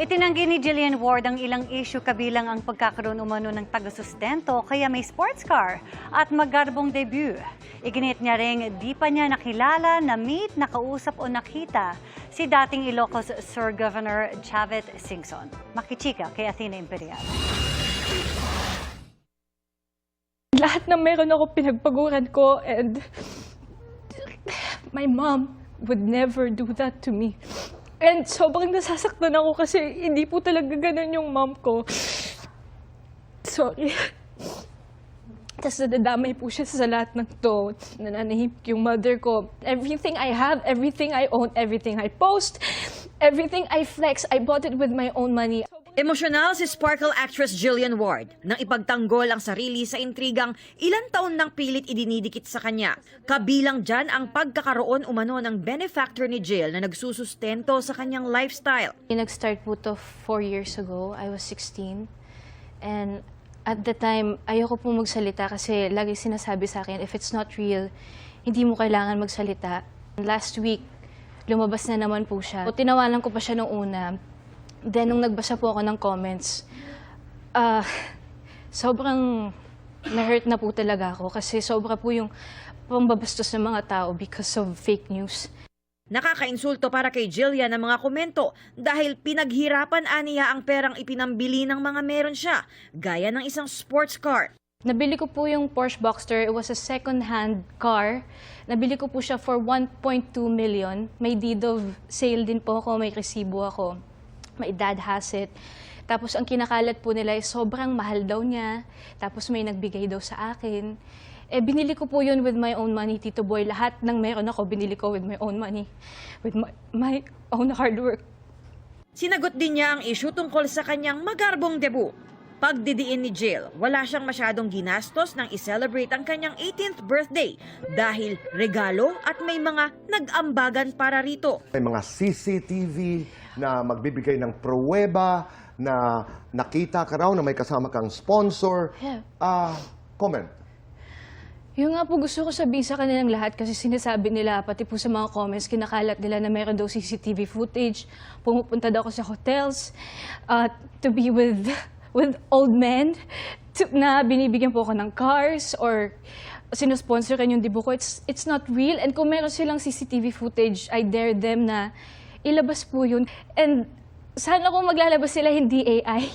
Itinanggi ni Jillian Ward ang ilang issue kabilang ang pagkakaroon umano ng taga-sustento kaya may sports car at magarbong debut. Iginit niya ring di pa niya nakilala, na-meet, nakausap o nakita si dating Ilocos Sur Governor Chavit Singson. Makichika kay Athena Imperial. Lahat ng meron ako pinagpaguran ko, and my mom would never do that to me. And sobrang nasasaktan ako kasi hindi po talaga ganun yung mom ko. Sorry. Tapos nadadamay po siya sa lahat ng to. Nananahimik yung mother ko. Everything I have, everything I own, everything I post, everything I flex, I bought it with my own money. Emosyonal si Sparkle actress Jillian Ward nang ipagtanggol ang sarili sa intrigang ilang taon nang pilit idinidikit sa kanya. Kabilang dyan ang pagkakaroon umano ng benefactor ni Jill na nagsusustento sa kanyang lifestyle. Nag-start po to 4 years ago. I was 16. And at the time, ayoko po magsalita kasi lagi sinasabi sa akin, if it's not real, hindi mo kailangan magsalita. Last week, lumabas na naman po siya. Tinawanan ko pa siya nung una. Then, nung nagbasa po ako ng comments, sobrang na-hurt na po talaga ako kasi sobra po yung pambabastos ng mga tao because of fake news. Nakakainsulto para kay Jillian ang mga komento dahil pinaghirapan aniya ang perang ipinambili ng mga meron siya, gaya ng isang sports car. Nabili ko po yung Porsche Boxster. It was a second-hand car. Nabili ko po siya for 1.2 million. May deed of sale din po ako, may resibo ako. My dad has it. Tapos ang kinakalat po nila ay sobrang mahal daw niya. Tapos may nagbigay daw sa akin. Binili ko po yun with my own money, Tito Boy. Lahat ng meron ako, binili ko with my own money. With my own hard work. Sinagot din niya ang issue tungkol sa kanyang magarbong debut. Pagdidiin ni Jill, wala siyang masyadong ginastos nang i-celebrate ang kanyang 18th birthday dahil regalo at may mga nag-ambagan para rito. May mga CCTV na magbibigay ng pruweba na nakita ka raw na may kasama kang sponsor. Yeah. Comment. Yung nga po gusto ko sabihin sa kanilang lahat kasi sinasabi nila, pati po sa mga comments, kinakalat nila na meron daw CCTV footage. Pumupunta daw ako sa hotels to be with old men na binibigyan po ako ng cars or sinusponsor kan yung debut ko. It's not real. And kung meron silang CCTV footage, I dare them na ilabas po yun. And sana kung maglalabas sila, hindi AI.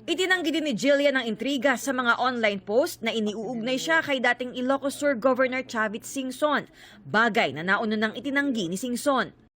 Itinanggi din ni Jillian ang intriga sa mga online post na iniuugnay siya kay dating Ilocos Sur Governor Chavit Singson, bagay na nauna nang itinanggi ni Singson.